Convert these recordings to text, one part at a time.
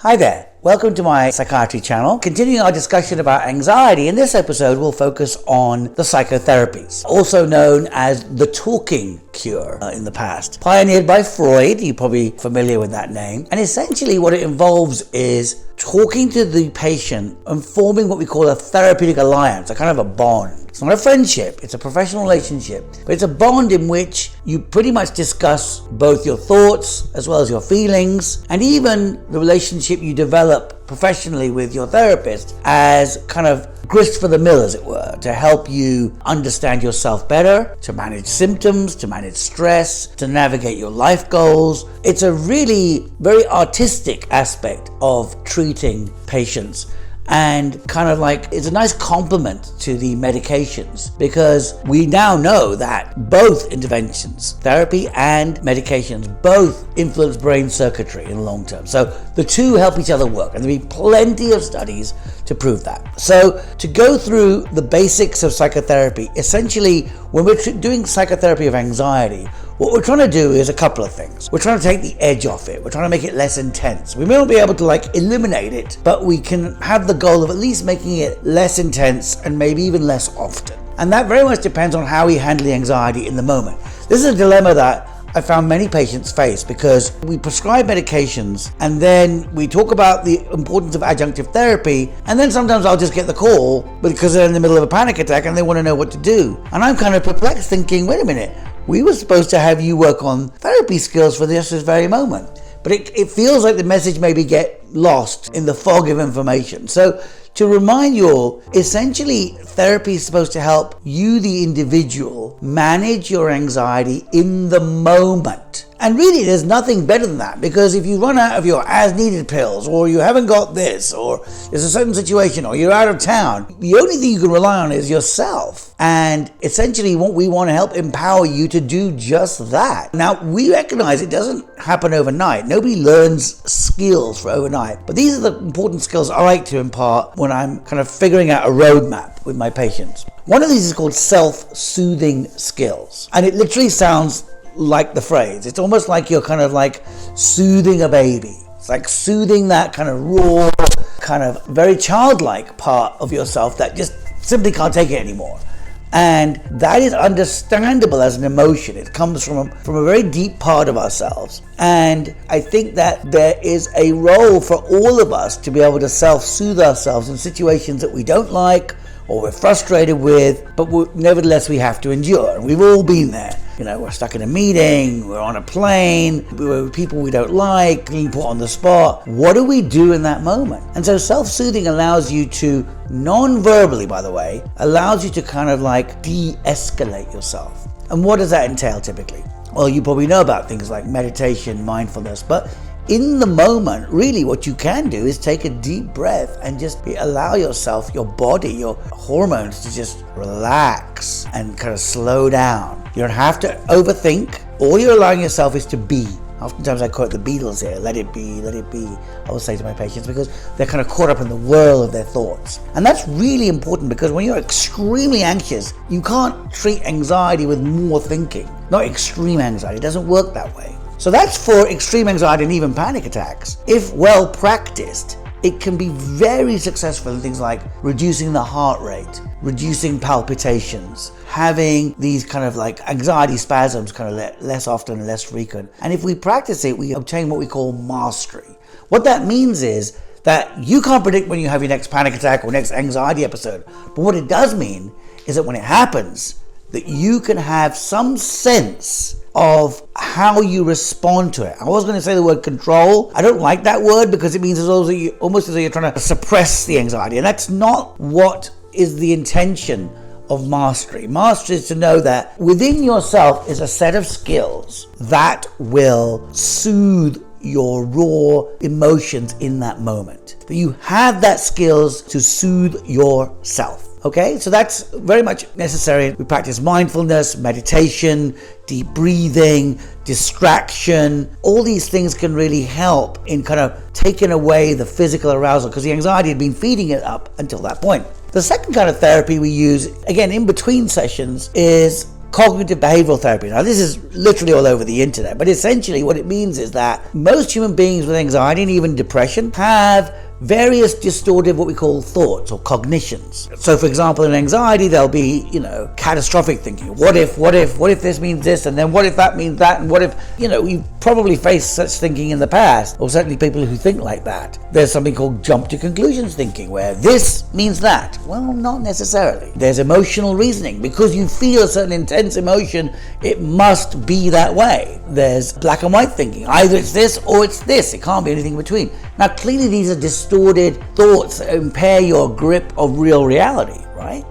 Hi there, welcome to my psychiatry channel. Continuing our discussion about anxiety, in this episode we'll focus on the psychotherapies, also known as the talking cure in the past. Pioneered by Freud, you're probably familiar with that name, and essentially what it involves is talking to the patient and forming what we call a therapeutic alliance, a kind of a bond. It's not a friendship, it's a professional relationship, but it's a bond in which you pretty much discuss both your thoughts as well as your feelings, and even the relationship you develop professionally with your therapist as kind of grist for the mill, as it were, to help you understand yourself better, to manage symptoms, to manage stress, to navigate your life goals. It's a really very artistic aspect of treating patients, and kind of like it's a nice complement to the medications, because we now know that both interventions, therapy and medications, both influence brain circuitry in the long term. So the two help each other work, and there'll be plenty of studies to prove that. So to go through the basics of psychotherapy, essentially when we're doing psychotherapy of anxiety, what we're trying to do is a couple of things. We're trying to take the edge off it. We're trying to make it less intense. We may not be able to eliminate it, but we can have the goal of at least making it less intense and maybe even less often. And that very much depends on how we handle the anxiety in the moment. This is a dilemma that I found many patients face, because we prescribe medications and then we talk about the importance of adjunctive therapy, and then sometimes I'll just get the call because they're in the middle of a panic attack and they want to know what to do. And I'm kind of perplexed, thinking, wait a minute, we were supposed to have you work on therapy skills for this very moment. But it feels like the message maybe get lost in the fog of information. So to remind you all, essentially therapy is supposed to help you, the individual, manage your anxiety in the moment. And really there's nothing better than that, because if you run out of your as needed pills, or you haven't got this, or there's a certain situation, or you're out of town, the only thing you can rely on is yourself. And essentially what we want to help empower you to do just that. Now, we recognize it doesn't happen overnight. Nobody learns skills for overnight, but these are the important skills I like to impart when I'm kind of figuring out a roadmap with my patients. One of these is called self-soothing skills, and it literally sounds like the phrase. It's almost like you're kind of like soothing a baby. It's like soothing that kind of raw, kind of very childlike part of yourself that just simply can't take it anymore. And that is understandable as an emotion. It comes from a very deep part of ourselves. And I think that there is a role for all of us to be able to self-soothe ourselves in situations that we don't like or we're frustrated with, but nevertheless we have to endure. And we've all been there. You know, we're stuck in a meeting, we're on a plane, we're with people we don't like, being put on the spot. What do we do in that moment? And so self-soothing allows you to, non-verbally by the way, allows you to kind of like de-escalate yourself. And what does that entail typically? Well, you probably know about things like meditation, mindfulness, but in the moment, really what you can do is take a deep breath and just allow yourself, your body, your hormones to just relax and kind of slow down. You don't have to overthink. All you're allowing yourself is to be. Oftentimes I quote the Beatles here, let it be, I will say to my patients, because they're kind of caught up in the whirl of their thoughts. And that's really important, because when you're extremely anxious, you can't treat anxiety with more thinking. Not extreme anxiety, it doesn't work that way. So that's for extreme anxiety and even panic attacks. If well practiced, it can be very successful in things like reducing the heart rate, reducing palpitations, having these kind of like anxiety spasms kind of less often and less frequent. And if we practice it, we obtain what we call mastery. What that means is that you can't predict when you have your next panic attack or next anxiety episode. But what it does mean is that when it happens, that you can have some sense of how you respond to it. I was going to say the word control. I don't like that word, because it means almost as though you're trying to suppress the anxiety. And that's not what is the intention of mastery. Mastery is to know that within yourself is a set of skills that will soothe your raw emotions in that moment. That you have that skills to soothe yourself. Okay, so that's very much necessary. We practice mindfulness, meditation, deep breathing, distraction. All these things can really help in kind of taking away the physical arousal, because the anxiety had been feeding it up until that point. The second kind of therapy we use, again, in between sessions, is cognitive behavioral therapy. Now, this is literally all over the internet, but essentially what it means is that most human beings with anxiety and even depression have various distorted, what we call thoughts or cognitions. So for example, in anxiety, there'll be, catastrophic thinking. What if this means this, and then what if that means that, and what if, we've probably faced such thinking in the past, or certainly people who think like that. There's something called jump to conclusions thinking, where this means that. Well, not necessarily. There's emotional reasoning. Because you feel a certain intense emotion, it must be that way. There's black and white thinking. Either it's this or it's this. It can't be anything in between. Now, clearly these are distorted thoughts that impair your grip of real reality, right?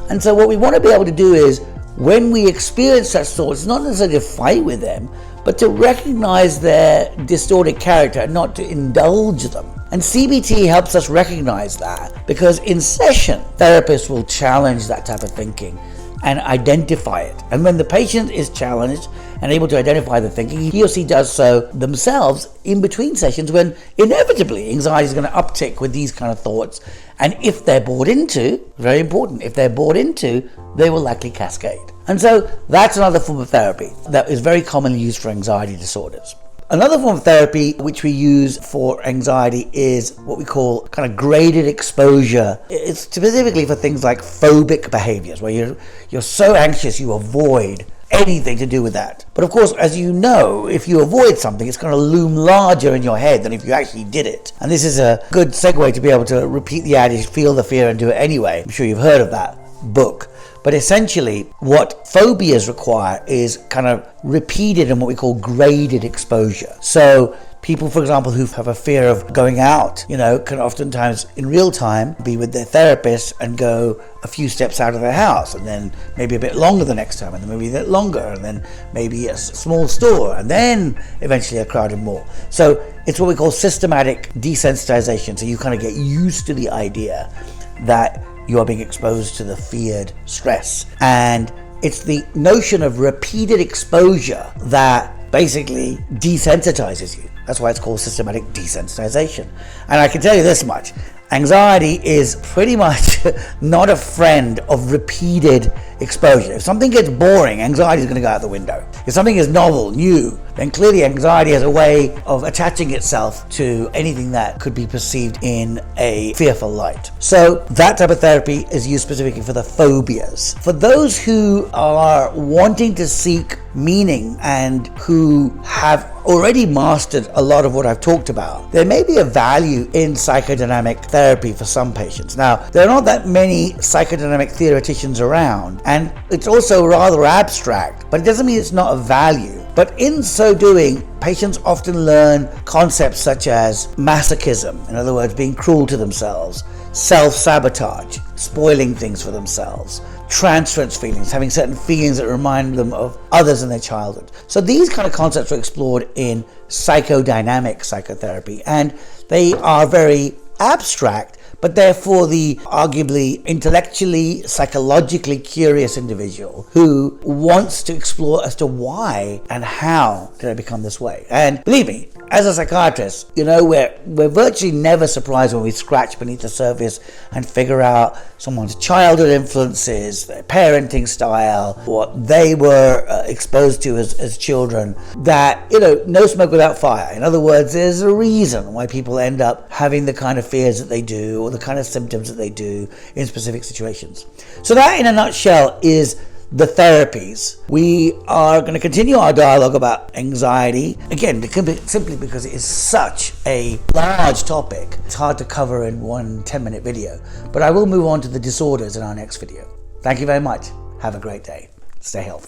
And so what we want to be able to do is, when we experience such thoughts, not necessarily to fight with them, but to recognize their distorted character and not to indulge them. And CBT helps us recognize that, because in session, therapists will challenge that type of thinking and identify it. And when the patient is challenged and able to identify the thinking, he or she does so themselves in between sessions, when inevitably anxiety is going to uptick with these kind of thoughts. And if they're bought into, very important, if they're bought into, they will likely cascade. And so that's another form of therapy that is very commonly used for anxiety disorders. Another form of therapy which we use for anxiety is what we call kind of graded exposure. It's specifically for things like phobic behaviors, where you're so anxious you avoid anything to do with that. But of course, as you know, if you avoid something, it's going to loom larger in your head than if you actually did it. And this is a good segue to be able to repeat the adage, feel the fear and do it anyway. I'm sure you've heard of that book. But essentially, what phobias require is kind of repeated and what we call graded exposure. So people, for example, who have a fear of going out, can oftentimes in real time be with their therapist and go a few steps out of their house, and then maybe a bit longer the next time, and then maybe a bit longer, and then maybe a small store, and then eventually a crowded mall. So it's what we call systematic desensitization. So you kind of get used to the idea that you are being exposed to the feared stress. And it's the notion of repeated exposure that basically desensitizes you. That's why it's called systematic desensitization. And I can tell you this much: anxiety is pretty much not a friend of repeated exposure. If something gets boring, anxiety is going to go out the window. If something is novel, new, then clearly anxiety has a way of attaching itself to anything that could be perceived in a fearful light. So that type of therapy is used specifically for the phobias. For those who are wanting to seek meaning and who have already mastered a lot of what I've talked about, there may be a value in psychodynamic therapy for some patients. Now, there are not that many psychodynamic theoreticians around, and it's also rather abstract, but it doesn't mean it's not of value. But in so doing, patients often learn concepts such as masochism, in other words, being cruel to themselves, self-sabotage, spoiling things for themselves, transference feelings, having certain feelings that remind them of others in their childhood. So these kind of concepts are explored in psychodynamic psychotherapy, and they are very abstract, but therefore the arguably intellectually, psychologically curious individual who wants to explore as to why and how did I become this way. And believe me, as a psychiatrist, we're virtually never surprised when we scratch beneath the surface and figure out someone's childhood influences, their parenting style, what they were exposed to as children, that, no smoke without fire. In other words, there's a reason why people end up having the kind of fears that they do or the kind of symptoms that they do in specific situations. So that, in a nutshell, is the therapies. We are going to continue our dialogue about anxiety. Again, simply because it is such a large topic, it's hard to cover in one 10-minute video. But I will move on to the disorders in our next video. Thank you very much. Have a great day. Stay healthy.